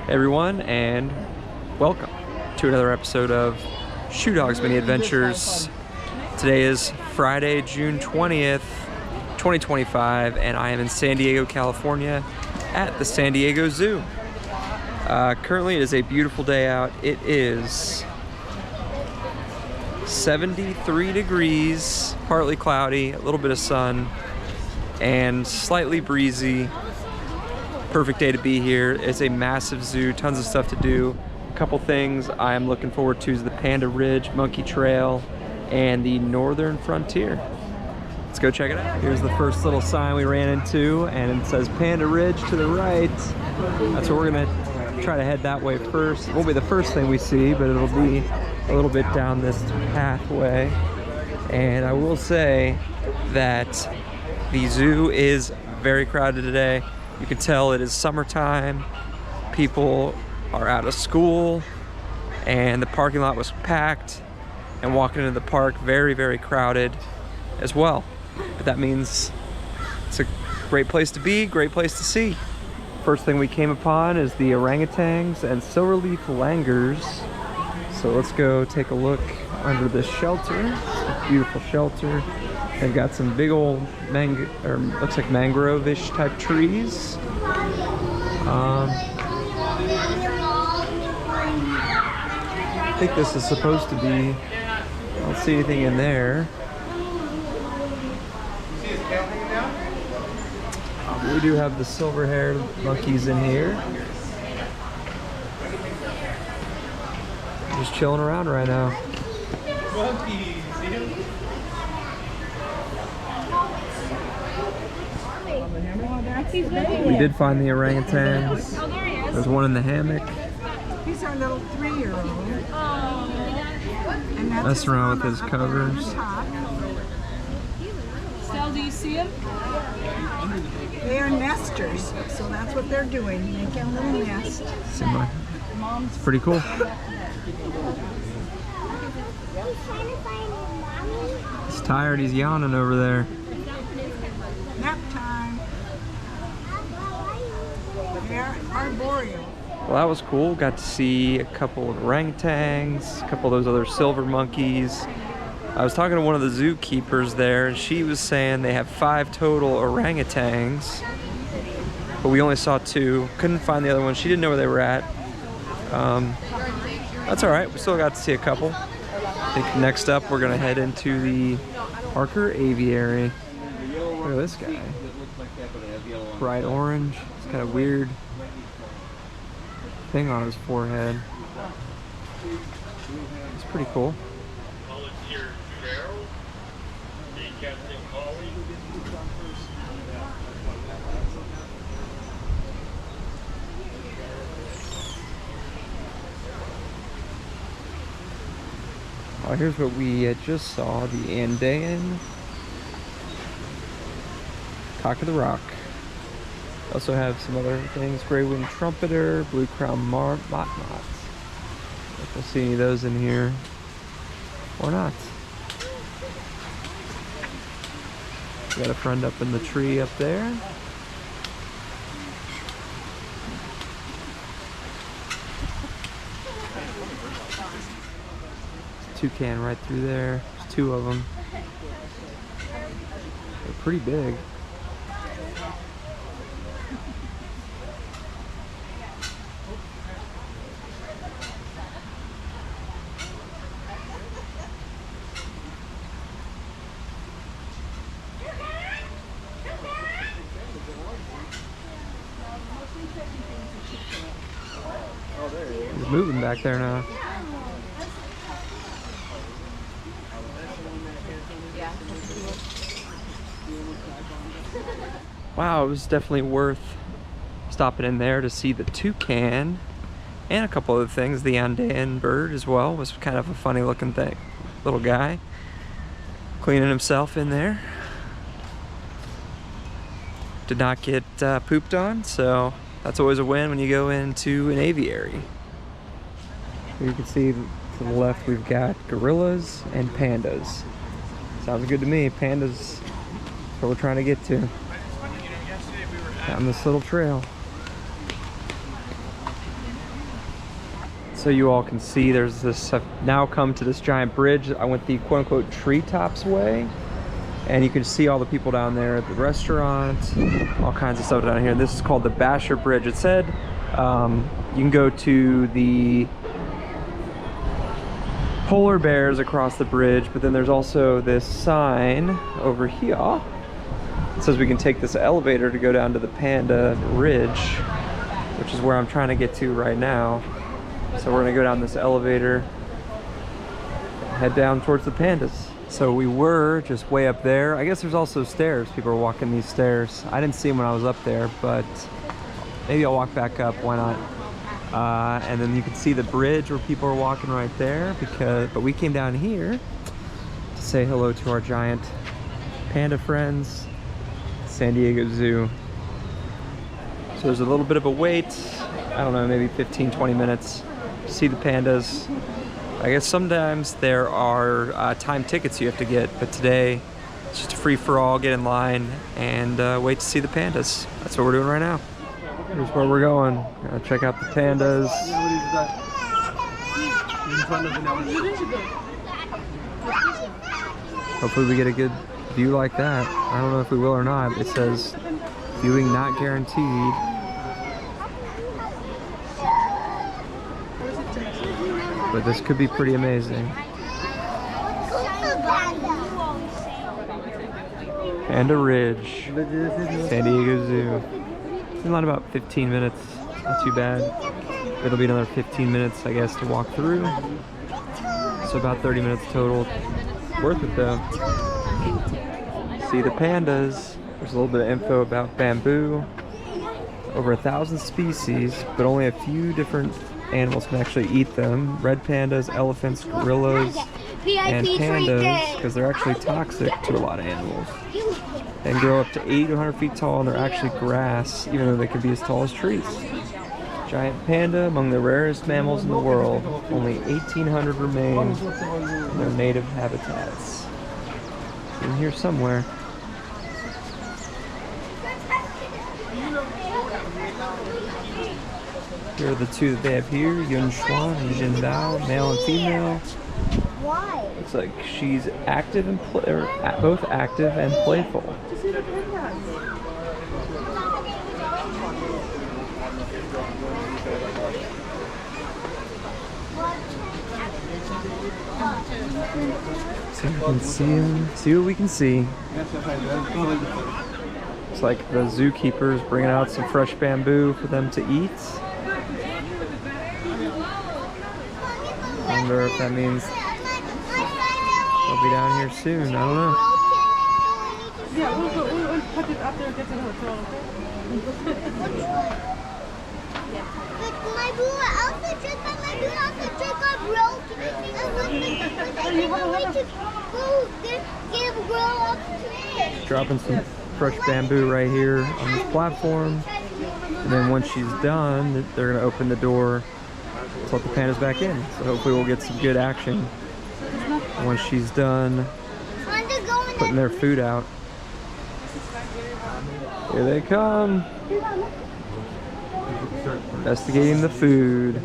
Hey everyone, and welcome to another episode of Shoe Dog's Mini Adventures. Today is Friday, June 20th, 2025, and I am in San Diego, California at the San Diego Zoo. Currently it is a beautiful day out. It is 73 degrees, partly cloudy, a little bit of sun, and slightly breezy. Perfect day to be here. It's a massive zoo, tons of stuff to do. A couple things I am looking forward to is the Panda Ridge, Monkey Trail, and the Northern Frontier. Let's go check it out. Here's the first little sign we ran into, and it says Panda Ridge to the right. That's where we're gonna try to head that way first. It won't be the first thing we see, but it'll be a little bit down this pathway. And I will say that the zoo is very crowded today. You can tell it is summertime. People are out of school, and the parking lot was packed, and walking into the park very, very crowded as well. But that means it's a great place to be, great place to see. First thing we came upon is the orangutans and silverleaf langurs. So let's go take a look under this shelter. It's a beautiful shelter. They've got some big old looks like mangrove-ish type trees. I think this is supposed to be, I don't see anything in there. We do have the silver-haired monkeys in here. Just chilling around right now. We did find the orangutans. There's one in the hammock. He's our little 3-year-old. Messing around with his covers. Sal, do you see him? They are nesters, so that's what they're doing, making a little nest. It's pretty cool. He's tired, he's yawning over there. Nap time. They're arboreal. Well, that was cool. Got to see a couple of orangutans, a couple of those other silver monkeys. I was talking to one of the zookeepers there, and she was saying they have 5 total orangutans, but we only saw 2. Couldn't find the other one. She didn't know where they were at. That's all right. We still got to see a couple. I think next up we're gonna head into the Parker Aviary. Look at this guy. Bright orange. He's got a weird thing on his forehead. It's pretty cool. Oh, here's what we just saw, the Andean cock of the rock. Also have some other things, gray-winged trumpeter, blue-crowned motmots. If we'll see any of those in here or not. We got a friend up in the tree up there. Toucan right through there. There's 2 of them. They're pretty big. He's moving back there now. Wow, it was definitely worth stopping in there to see the toucan and a couple other things. The Andean bird as well was kind of a funny looking thing. Little guy cleaning himself in there. Did not get pooped on, so that's always a win when you go into an aviary. You can see to the left we've got gorillas and pandas. Sounds good to me. Pandas, that's what we're trying to get to. Down this little trail. So you all can see there's this, I've now come to this giant bridge. I went the quote-unquote treetops way, and you can see all the people down there at the restaurant, all kinds of stuff down here. This is called the Basher Bridge. It said you can go to the polar bears across the bridge, but then there's also this sign over here. It says we can take this elevator to go down to the Panda Ridge, which is where I'm trying to get to right now. So we're gonna go down this elevator, head down towards the pandas. So we were just way up there. I guess there's also stairs. People are walking these stairs. I didn't see them when I was up there, but maybe I'll walk back up, why not? And then you can see the bridge where people are walking right there, but we came down here to say hello to our giant panda friends, San Diego Zoo. So there's a little bit of a wait, I don't know, maybe 15-20 minutes to see the pandas. I guess sometimes there are time tickets you have to get, but today it's just a free-for-all, get in line and wait to see the pandas. That's what we're doing right now. Here's where we're going. Gonna check out the pandas. Hopefully we get a good view like that. I don't know if we will or not. It says viewing not guaranteed. But this could be pretty amazing. Panda Ridge, San Diego Zoo. In line about 15 minutes, not too bad. It'll be another 15 minutes, I guess, to walk through. So about 30 minutes total. Worth it though. See the pandas. There's a little bit of info about bamboo. Over 1,000 species, but only a few different animals can actually eat them. Red pandas, elephants, gorillas, and pandas, because they're actually toxic to a lot of animals. And grow up to 80 to 100 feet tall, and they're actually grass, even though they can be as tall as trees. Giant panda, among the rarest mammals in the world. Only 1,800 remain in their native habitats. In here somewhere. Here are the two that they have here, Yun Xuan and Jin Bao, male and female. Why? Looks like she's active and both active and playful. So you can see them, see what we can see. Looks like the zookeeper is bringing out some fresh bamboo for them to eat. I wonder if that means they'll be down here soon. I don't know. Yeah, we'll put it up there and get to the hotel, But my boo also just got broke. I didn't want to go there, give grow up to it. Dropping some fresh bamboo right here on this platform. And then once she's done, they're gonna open the door to let the pandas back in. So hopefully we'll get some good action once she's done putting their food out. Here they come. Investigating the food.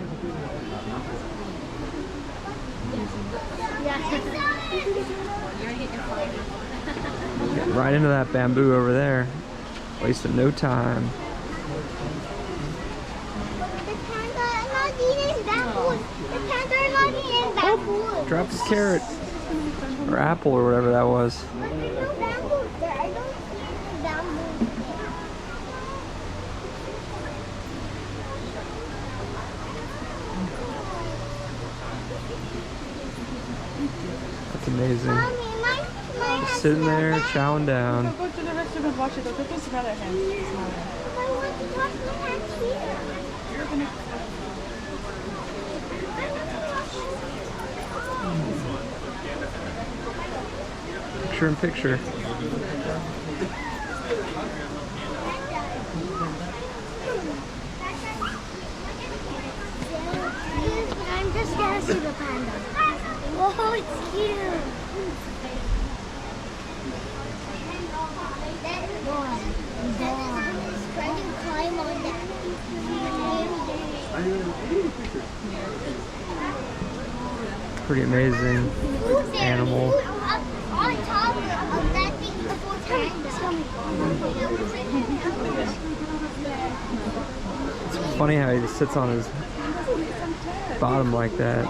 Getting right into that bamboo over there. Wasting no time. Drop the carrot. Or apple or whatever that was. That's amazing. Just sitting there, chowing down. Go to the restroom and wash it. Don't smell your hands. I want to wash my hands here. Picture in picture. I'm just gonna see the panda. Oh, it's cute. Try to climb on that. Pretty amazing animal. On top of that thing before It's funny how he just sits on his bottom like that.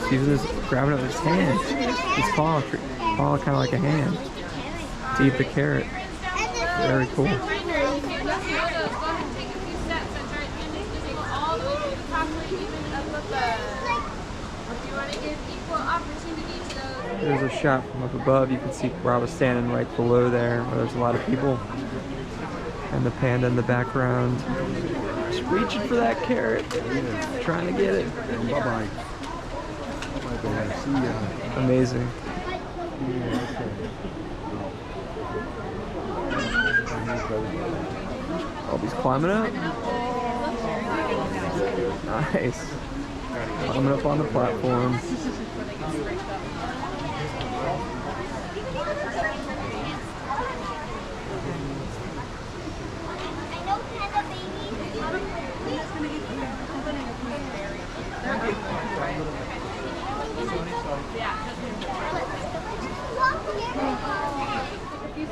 He's using his, grabbing it with his hand. His paw kind of like a hand to eat the carrot. Very cool. There's a shot from up above. You can see where I was standing right below there, where there's a lot of people. And the panda in the background. Just reaching for that carrot. Trying to get it. Bye-bye. See ya. Amazing. Oh, he's climbing up. Nice. Climbing up on the platform.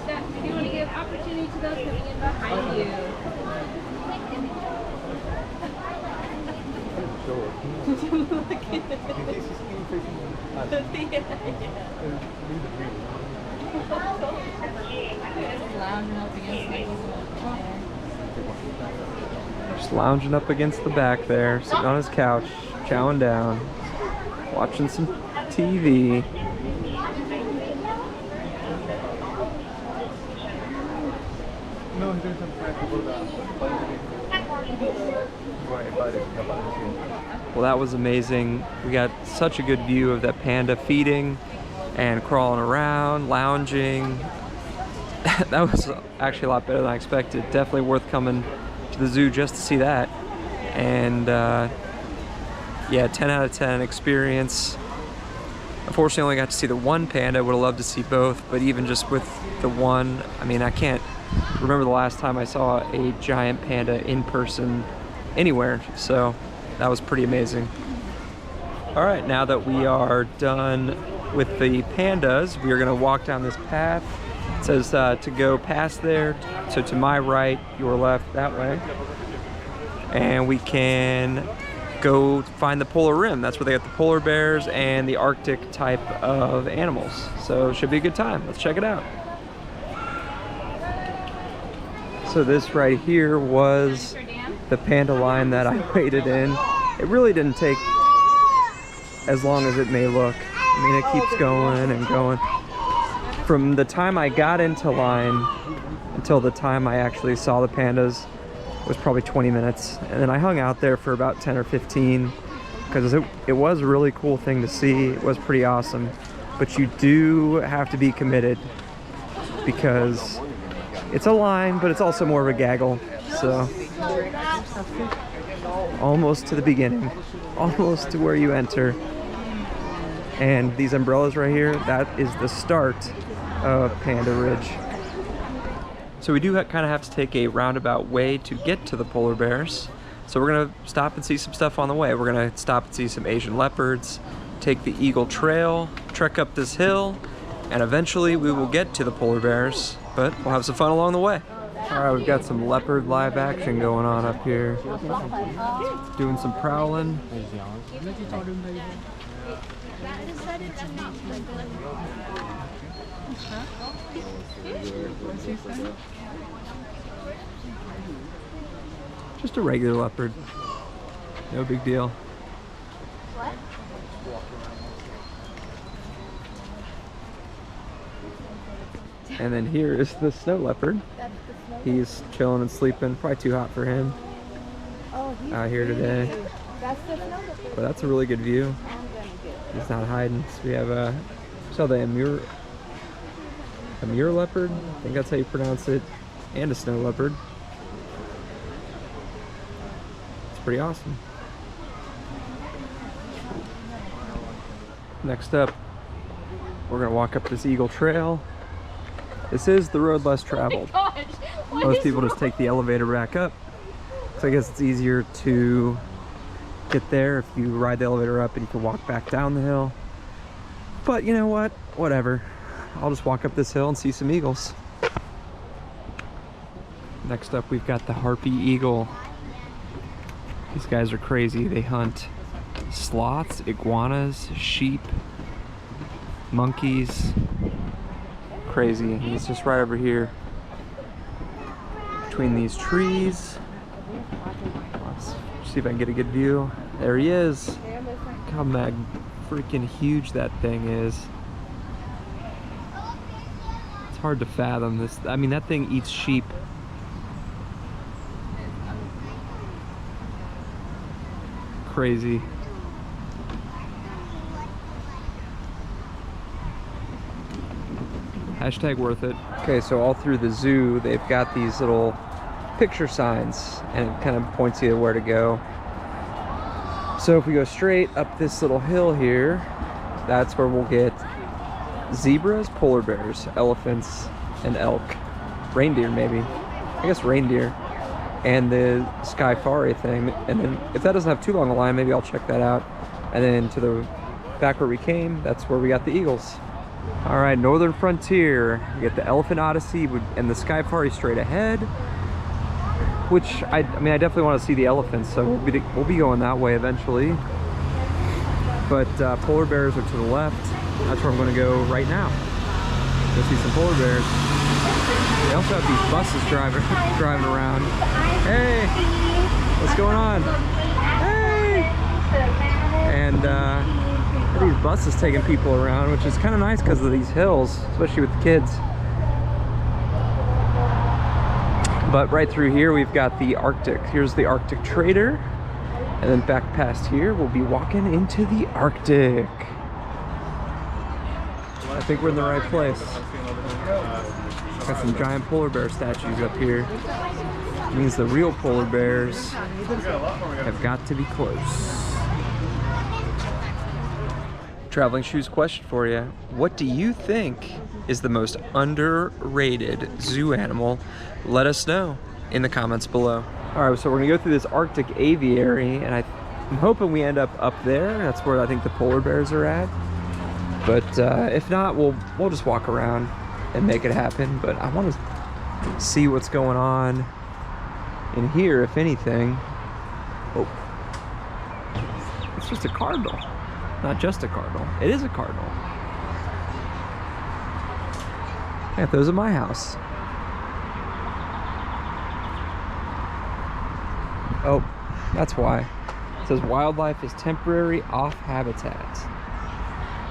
If you want to give opportunity to those coming in behind you. Just lounging up against the back there, sitting on his couch, chowing down, watching some TV. Well, that was amazing. We got such a good view of that panda feeding and crawling around, lounging. That was actually a lot better than I expected. Definitely worth coming to the zoo just to see that. And yeah, 10 out of 10 experience. Unfortunately, I only got to see the one panda. Would have loved to see both, but even just with the one, I mean, I can't remember the last time I saw a giant panda in person anywhere, so that was pretty amazing. All right, now that we are done with the pandas, we are gonna walk down this path. It says to go past there, so to my right, your left, that way. And we can go find the polar rim. That's where they got the polar bears and the Arctic type of animals. So it should be a good time. Let's check it out. So this right here was the panda line that I waited in. It really didn't take as long as it may look. I mean, it keeps going and going. From the time I got into line until the time I actually saw the pandas was probably 20 minutes. And then I hung out there for about 10 or 15 because it was a really cool thing to see. It was pretty awesome. But you do have to be committed because it's a line, but it's also more of a gaggle. So almost to the beginning, almost to where you enter. And these umbrellas right here, that is the start of Panda Ridge. So we do kind of have to take a roundabout way to get to the polar bears. So we're gonna stop and see some stuff on the way. We're gonna stop and see some Asian leopards, take the Eagle Trail, trek up this hill, and eventually we will get to the polar bears, but we'll have some fun along the way. All right, we've got some leopard live action going on up here. Doing some prowling. Just a regular leopard. No big deal. And then here is the snow leopard. He's chilling and sleeping. Probably too hot for him out here today. But that's a really good view. He's not hiding. So we have saw the Amur leopard. I think that's how you pronounce it. And a snow leopard. It's pretty awesome. Next up, we're gonna walk up this Eagle Trail. This is the road less traveled. Most people just take the elevator back up. Except So I guess it's easier to get there if you ride the elevator up and you can walk back down the hill. But you know what? Whatever. I'll just walk up this hill and see some eagles. Next up, we've got the harpy eagle. These guys are crazy. They hunt sloths, iguanas, sheep, monkeys. Crazy. He's just right over here between these trees. Let's see if I can get a good view. There he is. Look how freaking huge that thing is. It's hard to fathom this. I mean, that thing eats sheep. Crazy. Hashtag worth it. Okay, so all through the zoo, they've got these little picture signs and it kind of points you to where to go. So if we go straight up this little hill here, that's where we'll get zebras, polar bears, elephants, and elk. Reindeer, maybe. I guess reindeer. And the safari thing. And then if that doesn't have too long a line, maybe I'll check that out. And then to the back where we came, that's where we got the eagles. All right, Northern Frontier. We get the Elephant Odyssey and the Skyfari straight ahead. Which I mean, I definitely want to see the elephants, so we'll be going that way eventually. But polar bears are to the left. That's where I'm going to go right now. Go see some polar bears. They also have these buses driving around. Hey, what's going on? Hey, and these buses taking people around, which is kind of nice because of these hills, especially with the kids. But right through here, we've got the Arctic. Here's the Arctic Trader. And then back past here, we'll be walking into the Arctic. I think we're in the right place. Got some giant polar bear statues up here. It means the real polar bears have got to be close. Traveling shoes question for you. What do you think is the most underrated zoo animal? Let us know in the comments below. All right, so we're gonna go through this Arctic aviary, and I'm hoping we end up there. That's where I think the polar bears are at. But if not, we'll just walk around and make it happen. But I want to see what's going on in here, if anything. Oh, it's just a cardinal. Not just a cardinal. It is a cardinal. Yeah, those are my house. Oh, that's why. It says wildlife is temporary off habitat.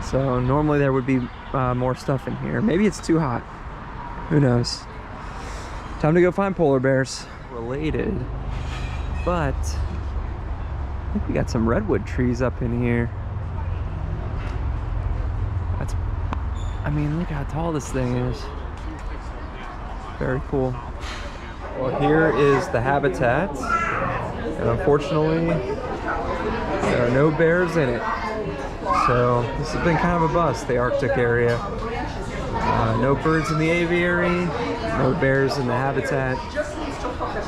So normally there would be more stuff in here. Maybe it's too hot. Who knows? Time to go find polar bears. Related, but I think we got some redwood trees up in here. I mean, look how tall this thing is. Very cool. Well, here is the habitat. And unfortunately, there are no bears in it. So this has been kind of a bust, the Arctic area. No birds in the aviary, no bears in the habitat.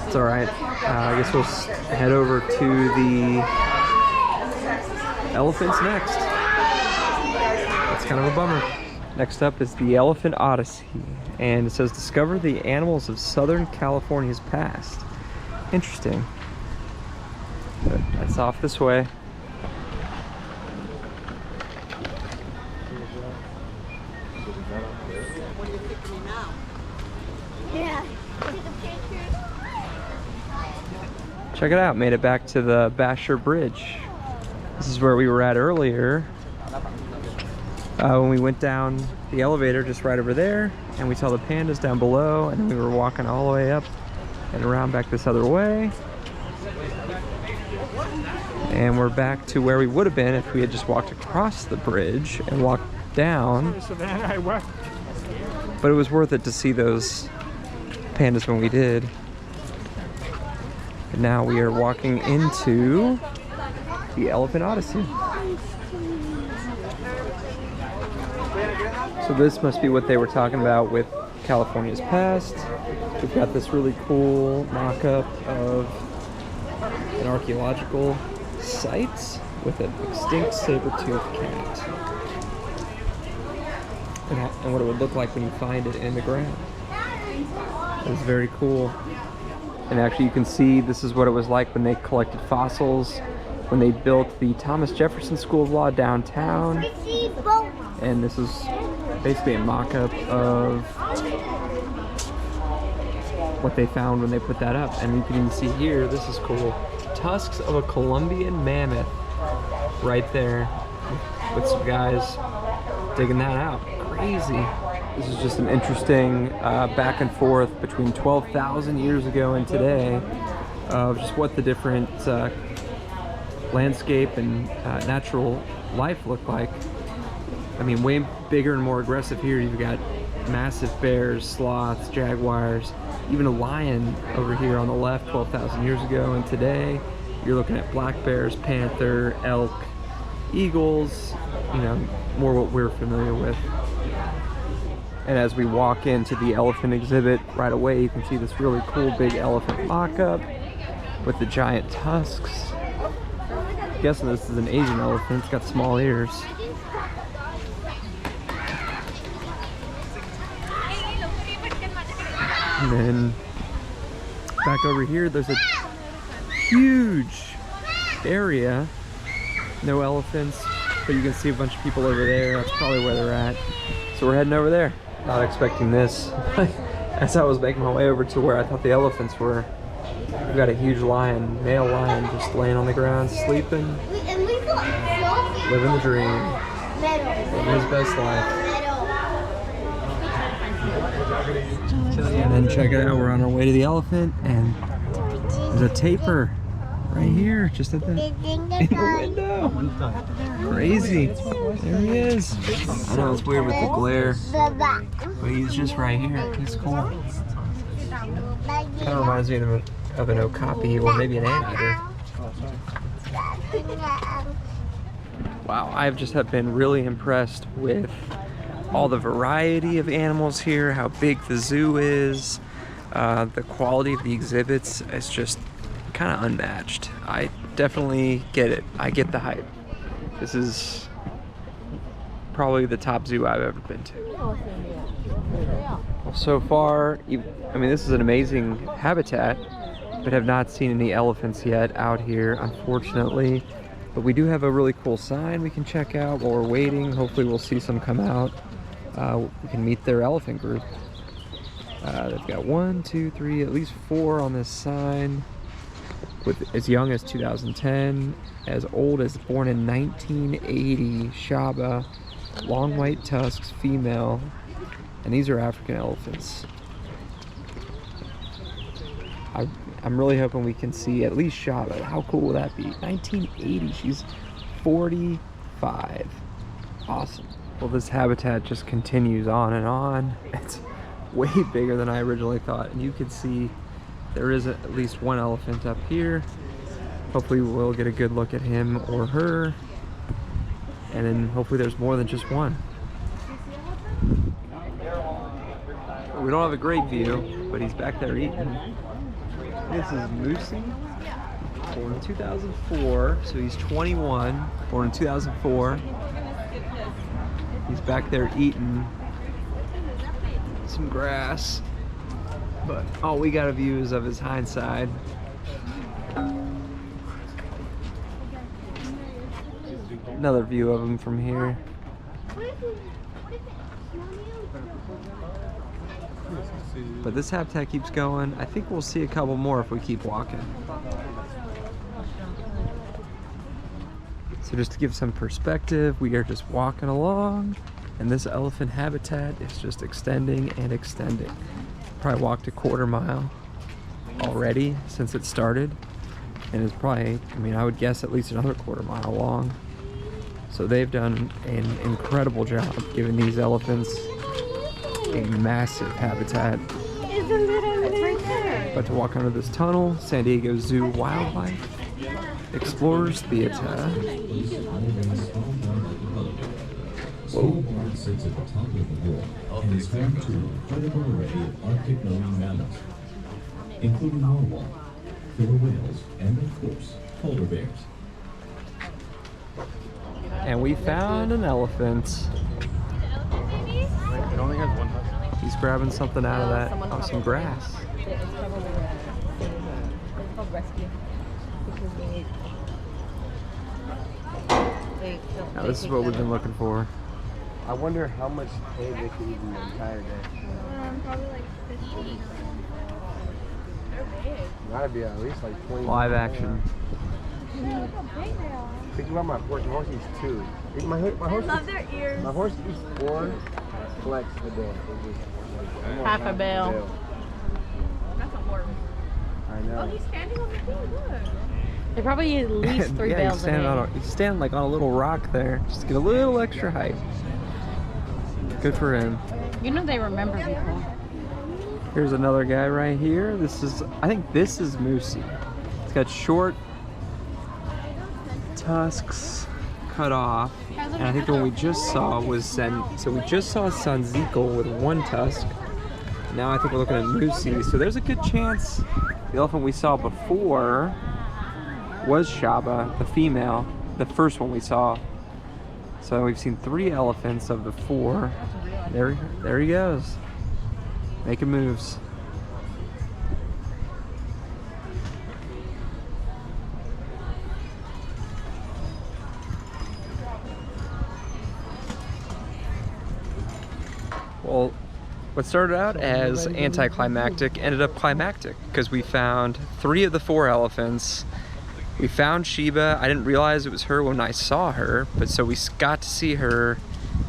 It's all right. I guess we'll head over to the elephants next. That's kind of a bummer. Next up is the Elephant Odyssey, and it says discover the animals of Southern California's past. Interesting. But that's off this way. Yeah. Check it out, made it back to the Basher Bridge. This is where we were at earlier. When we went down the elevator just right over there, and we saw the pandas down below, and then we were walking all the way up and around back this other way. And we're back to where we would have been if we had just walked across the bridge and walked down. But it was worth it to see those pandas when we did. And now we are walking into the Elephant Odyssey. So this must be what they were talking about with California's past. We've got this really cool mock-up of an archaeological site with an extinct saber-toothed cat. And what it would look like when you find it in the ground. It's very cool. And actually you can see this is what it was like when they collected fossils, when they built the Thomas Jefferson School of Law downtown. And this is basically a mock-up of what they found when they put that up. And you can even see here, this is cool, tusks of a Colombian mammoth right there with some guys digging that out. Crazy. This is just an interesting back and forth between 12,000 years ago and today of just what the different landscape and natural life look like. I mean, way bigger and more aggressive here. You've got massive bears, sloths, jaguars, even a lion over here on the left 12,000 years ago. And today you're looking at black bears, panther, elk, eagles, you know, more what we're familiar with. And as we walk into the elephant exhibit right away, you can see this really cool big elephant mock-up with the giant tusks. I'm guessing this is an Asian elephant. It's got small ears. And then back over here, there's a huge area. No elephants, but you can see a bunch of people over there. That's probably where they're at. So we're heading over there. Not expecting this. As I was making my way over to where I thought the elephants were, we've got a huge lion, male lion, just laying on the ground, sleeping, living the dream, living his best life. And then check it out, we're on our way to the elephant, and there's a tapir right here, just at the window. Crazy. There he is. I know it's weird with the glare, but he's just right here. He's cool. Kind of reminds me of an okapi or maybe an anteater. Wow, I've just been really impressed with all the variety of animals here, how big the zoo is, the quality of the exhibits. It's just kind of unmatched. I definitely get it. I get the hype. This is probably the top zoo I've ever been to. Well, so far, I mean, this is an amazing habitat, but have not seen any elephants yet out here, unfortunately. But we do have a really cool sign we can check out while we're waiting. Hopefully we'll see some come out. We can meet their elephant group. They've got 1, 2, 3, at least 4 on this sign. With as young as 2010, as old as born in 1980, Shaba, long white tusks, female, and these are African elephants. I'm really hoping we can see at least Shaba. How cool will that be? 1980, she's 45. Awesome. Well, this habitat just continues on and on. It's way bigger than I originally thought, and you can see there is at least one elephant up here. Hopefully we'll get a good look at him or her. And then hopefully there's more than just one. We don't have a great view, but he's back there eating. This is Moosey, born in 2004, so he's 21, born in 2004. He's back there eating some grass. But all we got a view is of his hind side. Another view of him from here. But this habitat keeps going. I think we'll see a couple more if we keep walking. So just to give some perspective, we are just walking along, and this elephant habitat is just extending and extending. Probably walked a quarter mile already since it started, and it's probably, I mean, I would guess at least another quarter mile long. So they've done an incredible job giving these elephants a massive habitat. But to walk under this tunnel, San Diego Zoo Wildlife Explorers Theater. Whoa. Sits at the top of the wall and is home to an incredible array of Arctic marine mammals, including narwhal, killer whales, and of course, polar bears. And we found an elephant. It only has one husk. He's grabbing something out of that. Oh, some grass. It's probably it's called rescue because they Now, this is what we've been looking for. I wonder how much hay they could eat in the entire day. Probably like 50. Gotta be at least like 20. Live action. Look how big they are. Think about my horse. My horse eats 2. My horse I love eats, their ears. my horse eats 4 flex a day. It's just, like, almost Half a bale. That's a horse. I know. Oh, he's standing on the thing. Look. They probably eat at least 3 Yeah, bales he's a day. he's standing like on a little rock there, just to get a little extra height. Good for him. You know they remember people. Here's another guy right here. I think this is Moosey. He's got short tusks cut off. And I think the one we just saw was so we just saw Sanzico with 1 tusk. Now I think we're looking at Moosey. So there's a good chance the elephant we saw before was Shaba, the female, the first one we saw. So we've seen 3 elephants of the 4. There he goes, making moves. Well, what started out as anticlimactic ended up climactic because we found 3 of the 4 elephants. We found Sheba. I didn't realize it was her when I saw her, but so we got to see her.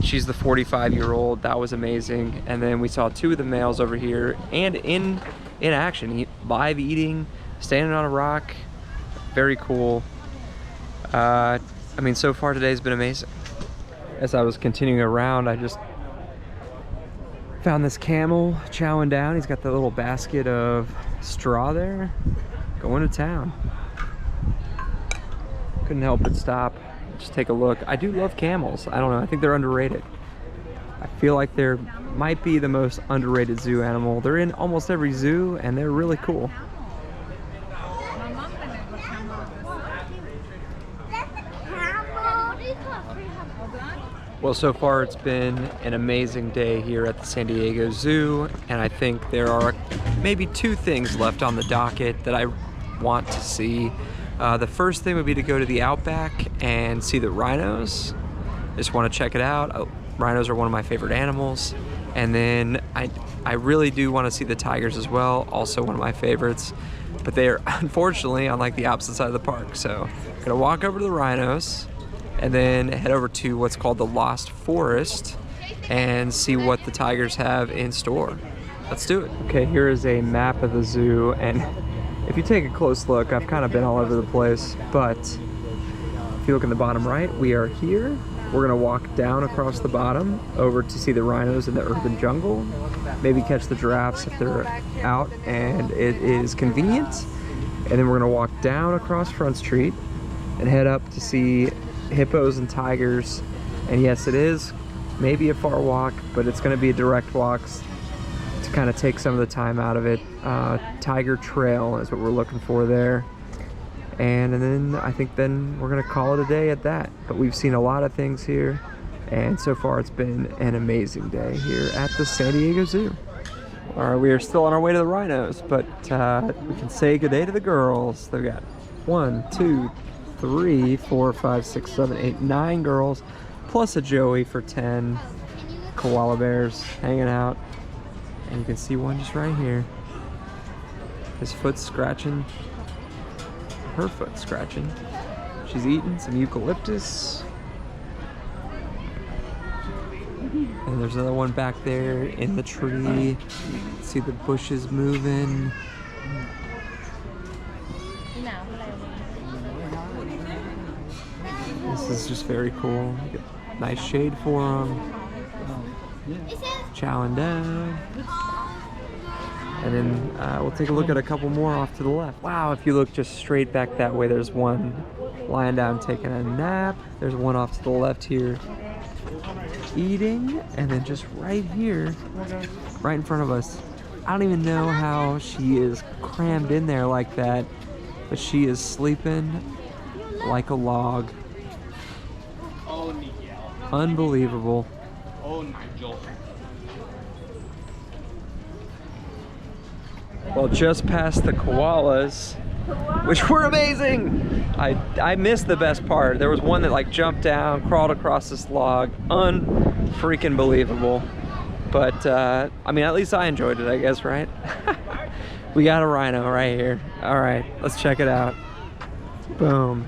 She's the 45-year-old. That was amazing. And then we saw 2 of the males over here and in action, live eating, standing on a rock. Very cool. I mean, so far today's been amazing. As I was continuing around, I just found this camel chowing down. He's got the little basket of straw there, going to town. Couldn't help but stop, just take a look. I do love camels. I don't know, I think they're underrated. I feel like they're might be the most underrated zoo animal. They're in almost every zoo and they're really cool. Well, so far it's been an amazing day here at the San Diego Zoo, and I think there are maybe 2 things left on the docket that I want to see. The first thing would be to go to the Outback and see the rhinos. Just want to check it out. Rhinos are one of my favorite animals. And then I really do want to see the tigers as well, also one of my favorites. But they are unfortunately on like the opposite side of the park. So I'm gonna walk over to the rhinos and then head over to what's called the Lost Forest and see what the tigers have in store. Let's do it. Okay, here is a map of the zoo, and if you take a close look, I've kind of been all over the place, but if you look in the bottom right, we are here. We're gonna walk down across the bottom over to see the rhinos in the urban jungle, maybe catch the giraffes if they're out and it is convenient, and then we're gonna walk down across Front Street and head up to see hippos and tigers. And yes, it is maybe a far walk, but it's gonna be a direct walk to kind of take some of the time out of it. Tiger Trail is what we're looking for there. And then I think then we're gonna call it a day at that. But we've seen a lot of things here, and so far it's been an amazing day here at the San Diego Zoo. All right, we are still on our way to the rhinos, but we can say good day to the girls. They've got 1, 2, 3, 4, 5, 6, 7, 8, 9 girls, plus a Joey for 10 koala bears hanging out. And you can see one just right here. His foot's scratching. Her foot scratching. She's eating some eucalyptus. And there's another one back there in the tree. See the bushes moving. This is just very cool. You get nice shade for them. Chowing down. And then we'll take a look at a couple more off to the left. Wow, if you look just straight back that way, there's one lying down taking a nap. There's one off to the left here eating. And then just right here, right in front of us, I don't even know how she is crammed in there like that. but she is sleeping like a log. Unbelievable. Well, just past the koalas, which were amazing. I missed the best part. There was one that like jumped down, crawled across this log. Unfreaking believable. But I mean, at least I enjoyed it, I guess, right? We got a rhino right here. All right, let's check it out. Boom.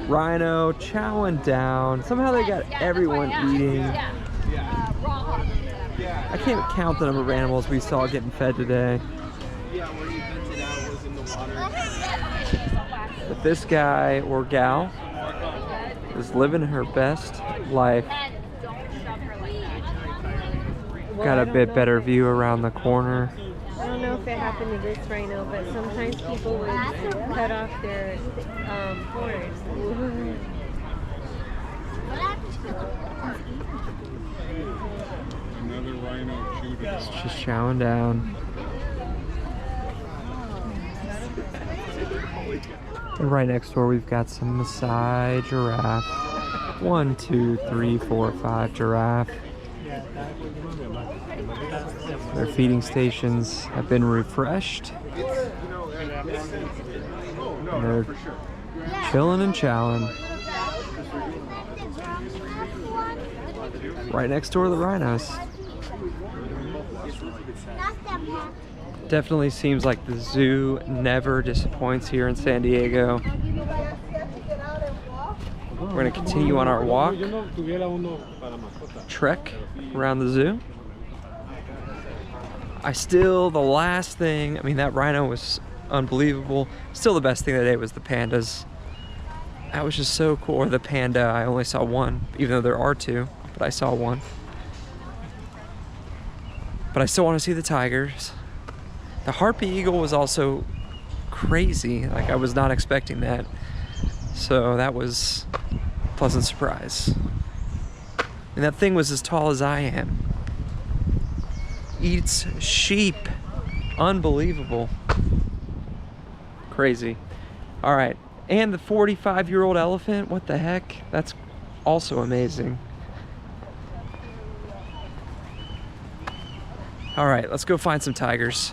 Rhino chowing down. Somehow they got everyone eating. I can't count the number of animals we saw getting fed today. But this guy or gal is living her best life. Got a bit better view around the corner. I don't know if it happened to this rhino, but sometimes people would cut off their horns. Another rhino chewed it. It's just chowing down. And right next door we've got some Maasai giraffe. 1, 2, 3, 4, 5 giraffe. Their feeding stations have been refreshed. And they're chilling and chowing. Right next door to the rhinos. Definitely seems like the zoo never disappoints here in San Diego. We're gonna continue on our walk, trek around the zoo. The last thing, I mean, that rhino was unbelievable. Still the best thing of the day was the pandas. That was just so cool. Or the panda, I only saw one, even though there are two, but I saw one. But I still want to see the tigers. The harpy eagle was also crazy. Like, I was not expecting that. So that was a pleasant surprise. And that thing was as tall as I am. Eats sheep. Unbelievable. Crazy. All right. And the 45-year-old elephant. What the heck? That's also amazing. All right, let's go find some tigers.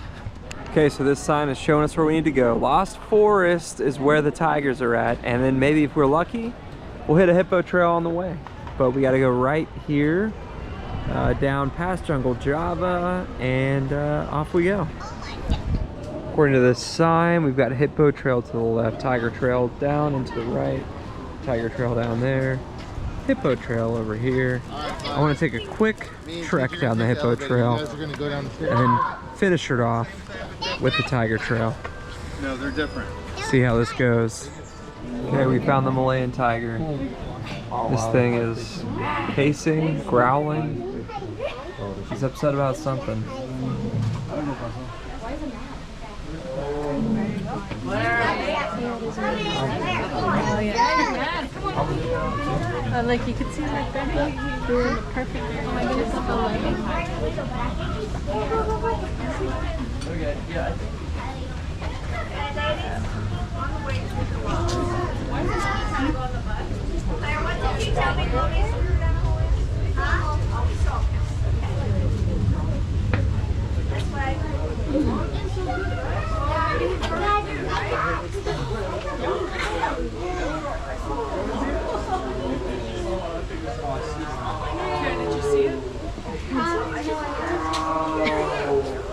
Okay, so this sign is showing us where we need to go. Lost Forest is where the tigers are at, and then maybe if we're lucky, we'll hit a hippo trail on the way. But we gotta go right here, down past Jungle Java, and off we go. According to this sign, we've got hippo trail to the left, tiger trail down and to the right, tiger trail down there, hippo trail over here. I want to take a quick trek down the hippo trail and then finish it off with the tiger trail. No, they're different. See how this goes. Okay, we found the Malayan tiger. This thing is pacing, growling. He's upset about something. Like you could see like that, they're in the perfect area. Okay, yeah.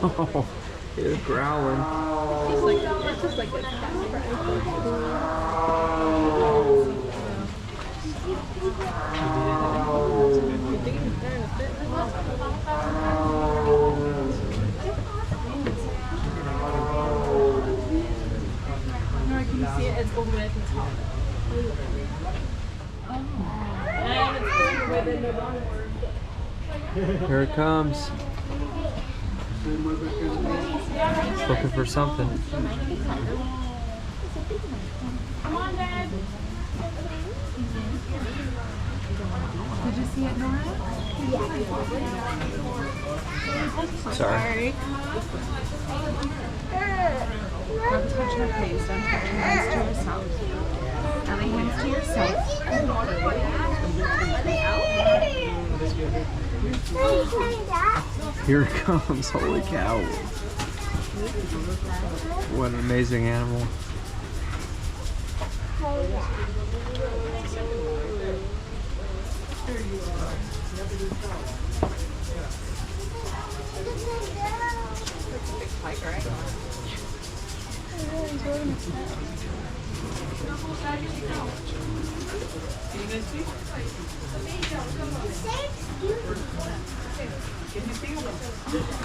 Oh, it's growling. It's just like this. Can you see it? It's over at the top. Here it comes. It's looking for something. Come on, Dad. Did you see it, Nora? Sorry. Don't touch her face. Don't touch her hands to yourself. Ellie, hands to yourself. Here it comes, holy cow. What an amazing animal.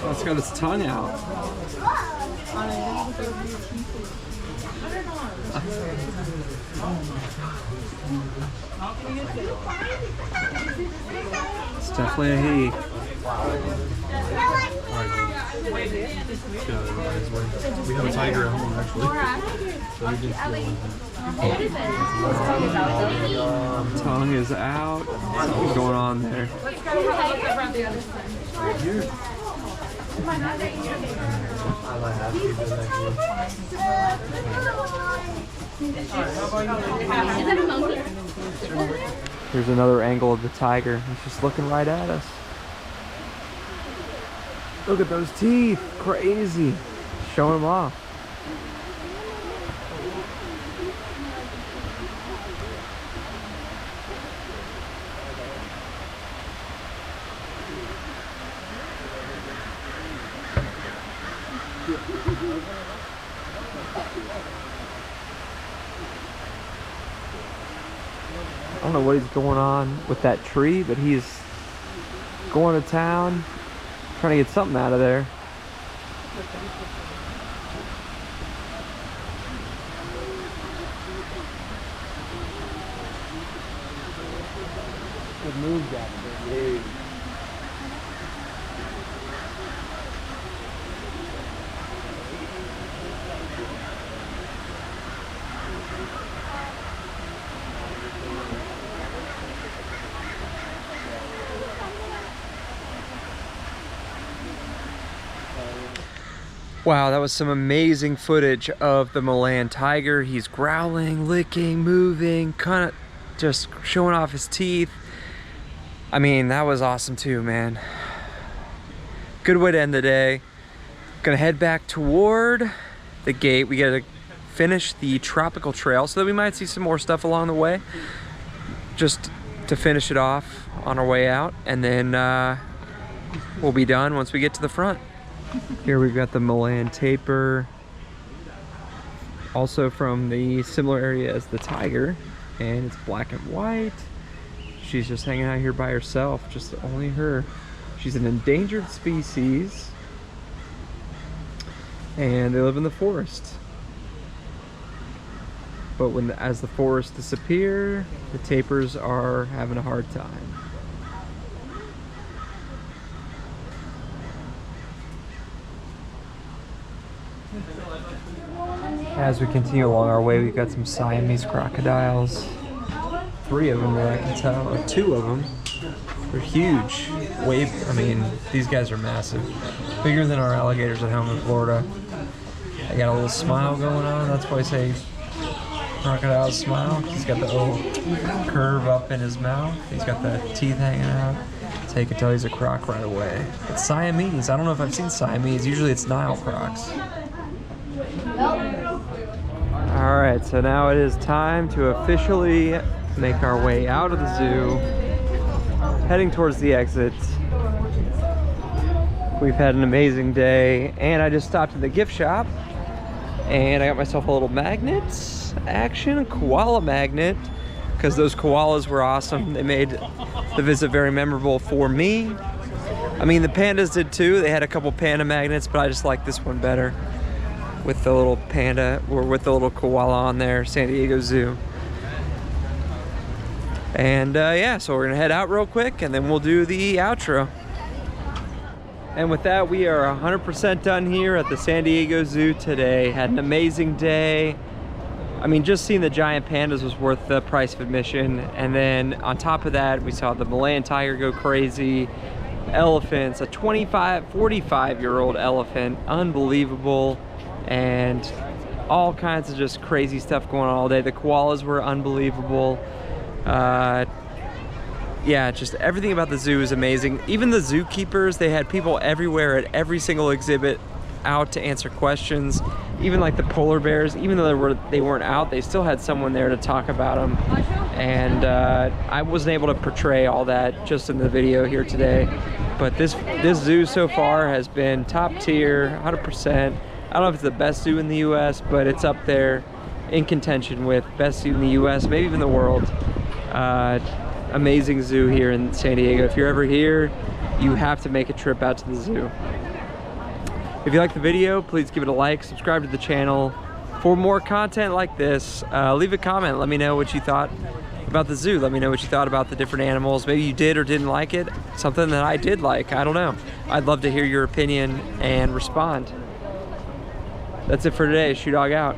Oh, it's got its tongue out. It's definitely a he. We have a tiger at home, actually. Tongue is out. Something's going on there. Let's go have a look around the other side. Is that a monkey? Here's another angle of the tiger. He's just looking right at us. Look at those teeth. Crazy. Showing them off. I don't know what he's going on with that tree, but he's going to town, trying to get something out of there. Good move, Jack. Wow, that was some amazing footage of the Malayan tiger. He's growling, licking, moving, kind of just showing off his teeth. I mean, that was awesome too, man. Good way to end the day. Gonna head back toward the gate. We gotta finish the tropical trail so that we might see some more stuff along the way. Just to finish it off on our way out. And then we'll be done once we get to the front. Here we've got the Malayan tapir, also from the similar area as the tiger, and it's black and white. She's just hanging out here by herself, just only her. She's an endangered species, and they live in the forest. But as the forests disappear, the tapirs are having a hard time. As we continue along our way, we've got some Siamese crocodiles. 3 of them that I can tell, or 2 of them. They're huge. I mean, these guys are massive. Bigger than our alligators at home in Florida. I got a little smile going on. That's why I say crocodile smile. He's got the little curve up in his mouth. He's got the teeth hanging out. So you can tell he's a croc right away. It's Siamese. I don't know if I've seen Siamese. Usually it's Nile crocs. Alright, so now it is time to officially make our way out of the zoo, heading towards the exit. We've had an amazing day, and I just stopped at the gift shop, and I got myself a little magnet action, a koala magnet, because those koalas were awesome. They made the visit very memorable for me. I mean, the pandas did too. They had a couple panda magnets, but I just like this one better, with the little panda, or with the little koala on there, San Diego Zoo. And yeah, so we're gonna head out real quick and then we'll do the outro. And with that, we are 100% done here at the San Diego Zoo today. Had an amazing day. I mean, just seeing the giant pandas was worth the price of admission. And then on top of that, we saw the Malayan tiger go crazy. Elephants, a 45-year-old elephant, unbelievable. and all kinds of just crazy stuff going on all day. The koalas were unbelievable. Yeah, just everything about the zoo is amazing. Even the zookeepers, they had people everywhere at every single exhibit out to answer questions. Even like the polar bears, even though they weren't out, they still had someone there to talk about them. And I wasn't able to portray all that just in the video here today. But this zoo so far has been top tier, 100%. I don't know if it's the best zoo in the US, but it's up there in contention with best zoo in the US, maybe even the world. Amazing zoo here in San Diego. If you're ever here, you have to make a trip out to the zoo. If you like the video, please give it a like, subscribe to the channel. For more content like this, leave a comment. Let me know what you thought about the zoo. Let me know what you thought about the different animals. Maybe you did or didn't like it. Something that I did like, I don't know. I'd love to hear your opinion and respond. That's it for today. Shoe Dog out.